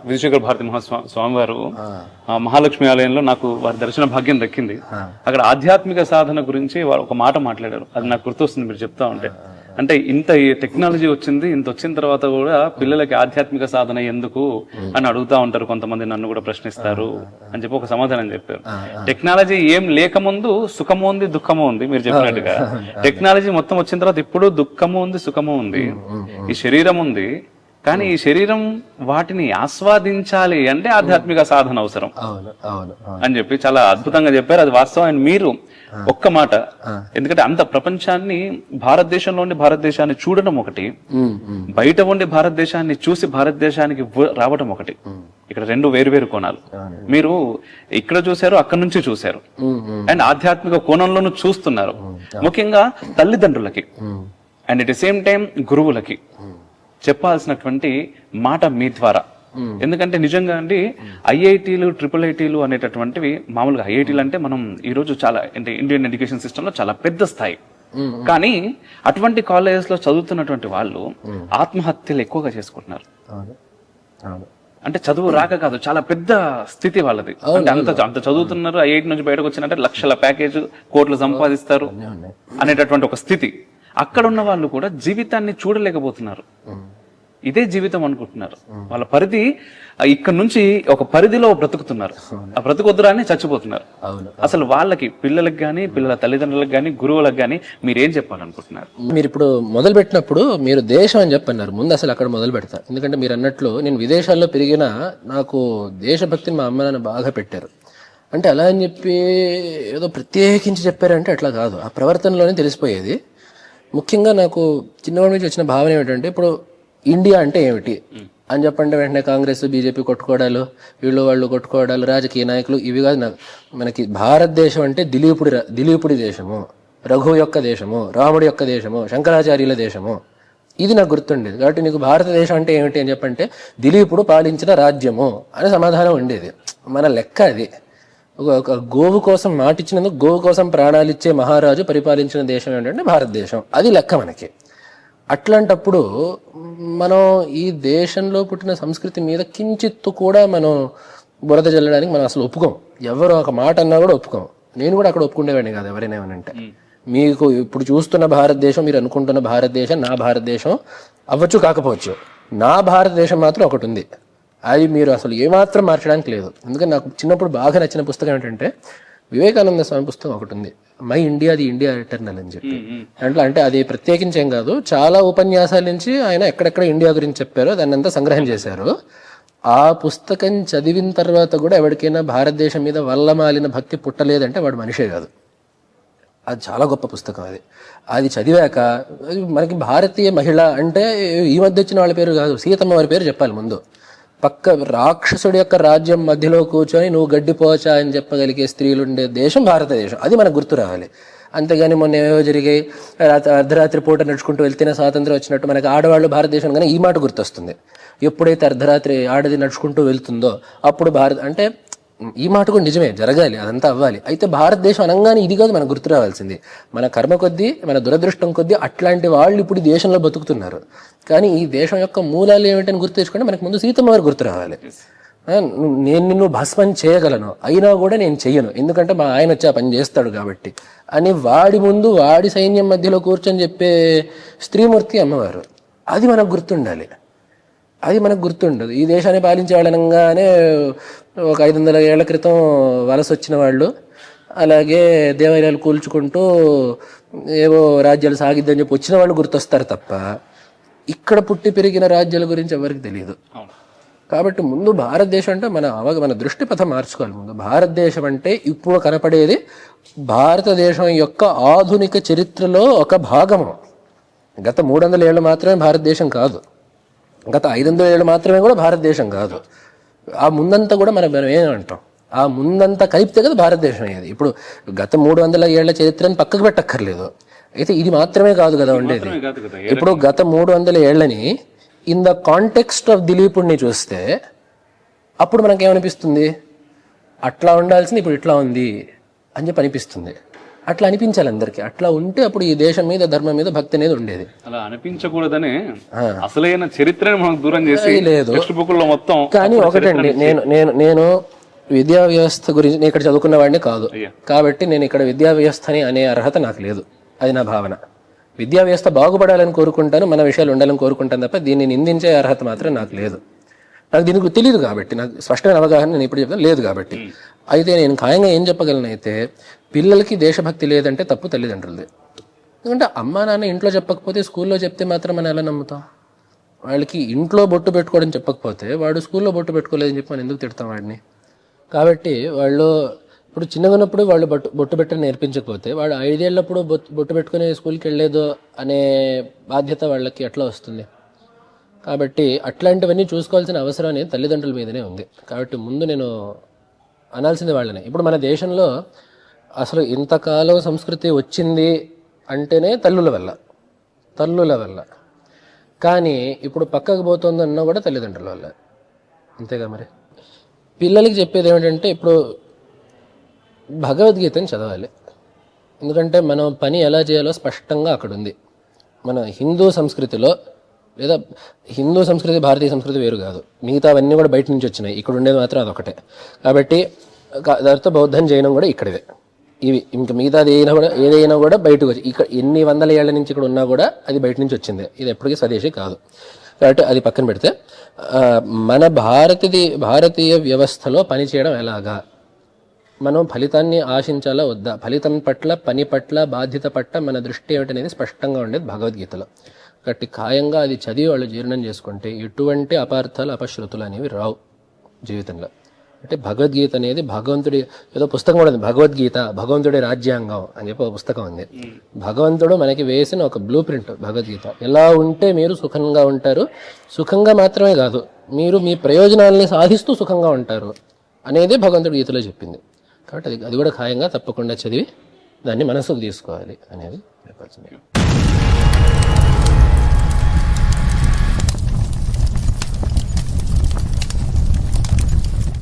విజయశేఖర భారతి స్వామివారు మహాలక్ష్మి ఆలయంలో నాకు వారి దర్శన భాగ్యం దక్కింది. అక్కడ ఆధ్యాత్మిక సాధన గురించి వారు ఒక మాట మాట్లాడారు, అది నాకు గుర్తొస్తుంది మీరు చెప్తా ఉంటే. అంటే ఇంత టెక్నాలజీ వచ్చింది, ఇంత వచ్చిన తర్వాత కూడా పిల్లలకి ఆధ్యాత్మిక సాధన ఎందుకు అని అడుగుతా ఉంటారు కొంతమంది, నన్ను కూడా ప్రశ్నిస్తారు అని చెప్పి ఒక సమాధానం చెప్పారు. టెక్నాలజీ ఏం లేకముందు సుఖము ఉంది, దుఃఖము ఉంది. మీరు చెప్పినట్టుగా టెక్నాలజీ మొత్తం వచ్చిన తర్వాత ఇప్పుడు దుఃఖము ఉంది, సుఖము ఉంది. ఈ శరీరం ఉంది, కానీ ఈ శరీరం వాటిని ఆస్వాదించాలి అంటే ఆధ్యాత్మిక సాధన అవసరం అని చెప్పి చాలా అద్భుతంగా చెప్పారు. అది వాస్తవం. అండ్ మీరు ఒక్క మాట, ఎందుకంటే అంత ప్రపంచాన్ని భారతదేశంలో ఉండి భారతదేశాన్ని చూడడం ఒకటి, బయట ఉండి భారతదేశాన్ని చూసి భారతదేశానికి రావడం ఒకటి. ఇక్కడ రెండు వేరు కోణాలు. మీరు ఇక్కడ చూశారు, అక్కడ నుంచి చూశారు, అండ్ ఆధ్యాత్మిక కోణంలోనూ చూస్తున్నారు. ముఖ్యంగా తల్లిదండ్రులకి and at the same time గురువులకి చెప్పాల్సినటువంటి మాట మీ ద్వారా. ఎందుకంటే నిజంగా అండి ఐఐటీలు IIITలు అనేటటువంటివి, మామూలుగా ఐఐటీలు అంటే మనం ఈ రోజు చాలా అంటే ఇండియన్ ఎడ్యుకేషన్ సిస్టమ్ లో చాలా పెద్ద స్థాయి, కానీ అటువంటి కాలేజెస్ లో చదువుతున్నటువంటి వాళ్ళు ఆత్మహత్యలు ఎక్కువగా చేసుకుంటున్నారు. అంటే చదువు రాక కాదు, చాలా పెద్ద స్థితి వాళ్ళది. అంటే అంత చదువుతున్నారు, ఐఐటి నుంచి బయటకు వచ్చినంటే లక్షల ప్యాకేజ్, కోట్లు సంపాదిస్తారు అనేటటువంటి ఒక స్థితి. అక్కడ ఉన్న వాళ్ళు కూడా జీవితాన్ని చూడలేకపోతున్నారు, ఇదే జీవితం అనుకుంటున్నారు. వాళ్ళ పరిధి ఇక్కడ నుంచి ఒక పరిధిలో బ్రతుకుతున్నారు, ఆ బ్రతుకొద్దురా అని చచ్చిపోతున్నారు. అసలు వాళ్ళకి, పిల్లలకు గానీ, పిల్లల తల్లిదండ్రులకు గానీ, గురువులకు గానీ మీరేం చెప్పాలనుకుంటున్నారు? మీరు ఇప్పుడు మొదలు పెట్టినప్పుడు మీరు దేశం అని చెప్పన్నారు, ముందు అసలు అక్కడ మొదలు పెడతా. ఎందుకంటే మీరు అన్నట్లు నేను విదేశాల్లో పెరిగినా నాకు దేశభక్తిని మా అమ్మ నాన్న బాగా పెట్టారు. అంటే అలా అని చెప్పి ఏదో ప్రత్యేకించి చెప్పారంటే అట్లా కాదు, ఆ ప్రవర్తనలోనే తెలిసిపోయేది. ముఖ్యంగా నాకు చిన్నవాడి నుంచి వచ్చిన భావన ఏమిటంటే, ఇప్పుడు ఇండియా అంటే ఏమిటి అని చెప్పంటే వెంటనే కాంగ్రెస్ బీజేపీ కొట్టుకోవడాలు, వీళ్ళు వాళ్ళు కొట్టుకోవడాలు, రాజకీయ నాయకులు, ఇవి కాదు. మనకి భారతదేశం అంటే దిలీపుడి దేశము, రఘు యొక్క దేశము, రాముడి యొక్క దేశము, శంకరాచార్యుల దేశము, ఇది నాకు గుర్తుండేది. కాబట్టి నీకు భారతదేశం అంటే ఏమిటి అని చెప్పంటే దిలీపుడు పాలించిన రాజ్యము అనే సమాధానం ఉండేది. మన లెక్క అది. ఒక గోవు కోసం మాటిచ్చినందుకు గోవు కోసం ప్రాణాలు ఇచ్చే మహారాజు పరిపాలించిన దేశం ఏంటంటే భారతదేశం, అది లెక్క మనకి. అట్లాంటప్పుడు మనం ఈ దేశంలో పుట్టిన సంస్కృతి మీద కించిత్తు కూడా మనం బురద జల్లడానికి మనం అసలు ఒప్పుకోం. ఎవరు ఒక మాట అన్నా కూడా ఒప్పుకోం. నేను కూడా అక్కడ ఒప్పుకునేవాడిని కాదు ఎవరైనా ఏమనంటే. మీకు ఇప్పుడు చూస్తున్న భారతదేశం, మీరు అనుకుంటున్న భారతదేశం నా భారతదేశం అవ్వచ్చు కాకపోవచ్చు, నా భారతదేశం మాత్రం ఒకటి ఉంది. అది మీరు అసలు ఏమాత్రం మార్చడానికి లేదు. ఎందుకంటే నాకు చిన్నప్పుడు బాగా నచ్చిన పుస్తకం ఏంటంటే వివేకానంద స్వామి పుస్తకం ఒకటి ఉంది, my India the India eternal అని చెప్పి. అంటే అది ప్రత్యేకించేం కాదు, చాలా ఉపన్యాసాల నుంచి ఆయన ఎక్కడెక్కడ ఇండియా గురించి చెప్పారో దాన్ని అంతా సంగ్రహం చేశారు. ఆ పుస్తకం చదివిన తర్వాత కూడా ఎవరికైనా భారతదేశం మీద వల్లమాలిన భక్తి పుట్టలేదంటే వాడు మనిషే కాదు. అది చాలా గొప్ప పుస్తకం. అది చదివాక మనకి భారతీయ మహిళ అంటే ఈ మధ్య వచ్చిన వాళ్ళ పేరు కాదు, సీతమ్మ వారి పేరు చెప్పాలి ముందు. పక్క రాక్షసుడి యొక్క రాజ్యం మధ్యలో కూర్చొని నువ్వు గడ్డిపోచా అని చెప్పగలిగే స్త్రీలుండే దేశం భారతదేశం, అది మనకు గుర్తు రావాలి. అంతేగాని మొన్న ఏవో జరిగాయి, అర్ధరాత్రి పూట నడుచుకుంటూ వెళ్తేనే స్వాతంత్రం వచ్చినట్టు మనకి ఆడవాళ్ళు భారతదేశం కానీ ఈ మాట గుర్తొస్తుంది. ఎప్పుడైతే అర్ధరాత్రి ఆడది నడుచుకుంటూ వెళ్తుందో అప్పుడు అంటే ఈ మాట కూడా నిజమే, జరగాలి, అదంతా అవ్వాలి. అయితే భారతదేశం అనగానే ఇది కాదు మనకు గుర్తు రావాల్సింది. మన కర్మ కొద్దీ, మన దురదృష్టం కొద్దీ అట్లాంటి వాళ్ళు ఇప్పుడు ఈ దేశంలో బతుకుతున్నారు. కానీ ఈ దేశం యొక్క మూలాలు ఏమిటని గుర్తు తెచ్చుకుంటే మనకు ముందు సీతమ్మ వారు గుర్తు రావాలి. నేను నిన్ను భస్మం చేయగలను, అయినా కూడా నేను చెయ్యను, ఎందుకంటే మా ఆయన వచ్చి ఆ పని చేస్తాడు కాబట్టి అని వాడి ముందు వాడి సైన్యం మధ్యలో కూర్చొని చెప్పే స్త్రీమూర్తి అమ్మవారు. అది మనకు గుర్తుండాలి. అది మనకు గుర్తుండదు. ఈ దేశాన్ని పాలించే వాళ్ళు అనగానే ఒక 500 ఏళ్ల క్రితం వలస వచ్చిన వాళ్ళు, అలాగే దేవాలయాలు కూల్చుకుంటూ ఏవో రాజ్యాలు సాగిద్దని చెప్పి వచ్చిన వాళ్ళు గుర్తొస్తారు తప్ప ఇక్కడ పుట్టి పెరిగిన రాజ్యాల గురించి ఎవరికి తెలియదు. కాబట్టి ముందు భారతదేశం అంటే మన దృష్టి పథం మార్చుకోవాలి. ముందు భారతదేశం అంటే ఇప్పుడు కనపడేది భారతదేశం యొక్క ఆధునిక చరిత్రలో ఒక భాగము. గత 300 ఏళ్ళు మాత్రమే భారతదేశం కాదు, గత 500 ఏళ్ళు మాత్రమే కూడా భారతదేశం కాదు. ఆ ముందంతా కూడా మనం ఏమంటాం, ఆ ముందంతా కలిపితే కదా భారతదేశం అయ్యేది. ఇప్పుడు గత 300 ఏళ్ల చరిత్రని పక్కకు పెట్టక్కర్లేదు. అయితే ఇది మాత్రమే కాదు కదా ఉండేది. ఇప్పుడు గత 300 ఏళ్లని ఇన్ ద కాంటెక్స్ట్ ఆఫ్ దిలీపుడిని చూస్తే అప్పుడు మనకేమనిపిస్తుంది, అట్లా ఉండాల్సింది ఇప్పుడు ఇట్లా ఉంది అని చెప్పి అనిపిస్తుంది. అట్లా అనిపించాలి అందరికీ. అట్లా ఉంటే అప్పుడు ఈ దేశం మీద ధర్మం మీద భక్తి అనేది ఉండేది. అలా అనిపించకూడదని అసలైన చరిత్రని మనకు దూరం చేసి లేదు టెక్స్ట్ బుక్ లో మొత్తం. కానీ ఒకటండి, నేను విద్యా వ్యవస్థ గురించి నేను ఇక్కడ చదువుకున్న వాడిని కాదు కాబట్టి నేను ఇక్కడ విద్యా వ్యవస్థని అనే అర్హత నాకు లేదు. అది నా భావన. విద్యా వ్యవస్థ బాగుపడాలని కోరుకుంటాను, మన విషయాలు ఉండాలని కోరుకుంటాను తప్ప దీన్ని నిందించే అర్హత మాత్రం నాకు లేదు. నాకు దీనికి తెలియదు కాబట్టి, నాకు స్పష్టమైన అవగాహన నేను ఇప్పుడు చెప్తాను లేదు కాబట్టి. అయితే నేను ఖాయంగా ఏం చెప్పగలను అయితే, పిల్లలకి దేశభక్తి లేదంటే తప్పు తల్లిదండ్రులది. ఎందుకంటే అమ్మా నాన్న ఇంట్లో చెప్పకపోతే స్కూల్లో చెప్తే మాత్రం మనం ఎలా నమ్ముతాం? వాళ్ళకి ఇంట్లో బొట్టు పెట్టుకోవడం చెప్పకపోతే వాడు స్కూల్లో బొట్టు పెట్టుకోలేదని చెప్పి మనం ఎందుకు తిడతాం వాడిని? కాబట్టి వాళ్ళు ఇప్పుడు చిన్నగా ఉన్నప్పుడు వాళ్ళు బొట్టు పెట్టని నేర్పించకపోతే వాడు 5 ఏళ్ళప్పుడు బొట్టు పెట్టుకుని స్కూల్కి వెళ్ళలేదు అనే బాధ్యత వాళ్ళకి ఎట్లా వస్తుంది? కాబట్టి అట్లాంటివన్నీ చూసుకోవాల్సిన అవసరం అనేది తల్లిదండ్రుల మీదనే ఉంది. కాబట్టి ముందు నేను అనాల్సింది వాళ్ళనే. ఇప్పుడు మన దేశంలో అసలు ఇంతకాలం సంస్కృతి వచ్చింది అంటేనే తల్లుల వల్ల. కానీ ఇప్పుడు పక్కకు పోతుందన్నా కూడా తల్లిదండ్రుల వల్ల. అంతేగా మరి. పిల్లలకి చెప్పేది ఏమిటంటే ఇప్పుడు భగవద్గీతని చదవాలి. ఎందుకంటే మనం పని ఎలా చేయాలో స్పష్టంగా అక్కడ ఉంది. మన హిందూ సంస్కృతిలో, లేదా హిందూ సంస్కృతి భారతీయ సంస్కృతి వేరు కాదు, మిగతావన్నీ కూడా బయట నుంచి వచ్చినాయి, ఇక్కడ ఉండేది మాత్రం అదొకటే. కాబట్టి దాంతో బౌద్ధం జైనం కూడా ఇక్కడిదే. ఇవి ఇంకా మిగతాది ఏదైనా కూడా బయటకు వచ్చి ఇక్కడ ఎన్ని వందల ఏళ్ల నుంచి ఇక్కడ ఉన్నా కూడా అది బయట నుంచి వచ్చింది. ఇది ఎప్పటికీ స్వదేశీ కాదు. కాబట్టి అది పక్కన పెడితే మన భారతీయ వ్యవస్థలో పనిచేయడం ఎలాగా, మనం ఫలితాన్ని ఆశించాలా వద్దా, ఫలితం పట్ల, పని పట్ల, బాధ్యత పట్ల మన దృష్టి ఏమిటనేది స్పష్టంగా ఉండేది భగవద్గీతలో. కాబట్టి ఖాయంగా అది చదివి వాళ్ళు జీర్ణం చేసుకుంటే ఎటువంటి అపార్థాలు అపశృతులు అనేవి రావు జీవితంలో. అంటే భగవద్గీత అనేది భగవంతుడి ఏదో పుస్తకం కూడా ఉంది, భగవద్గీత భగవంతుడి రాజ్యాంగం అని చెప్పి ఒక పుస్తకం ఉంది. భగవంతుడు మనకి వేసిన ఒక బ్లూ ప్రింట్ భగవద్గీత. ఎలా ఉంటే మీరు సుఖంగా ఉంటారు, సుఖంగా మాత్రమే కాదు మీరు మీ ప్రయోజనాలని సాధిస్తూ సుఖంగా ఉంటారు అనేది భగవంతుడి గీతలో చెప్పింది. కాబట్టి అది కూడా ఖాయంగా తప్పకుండా చదివి దాన్ని మనసుకు తీసుకోవాలి అనేది చెప్పాల్సింది.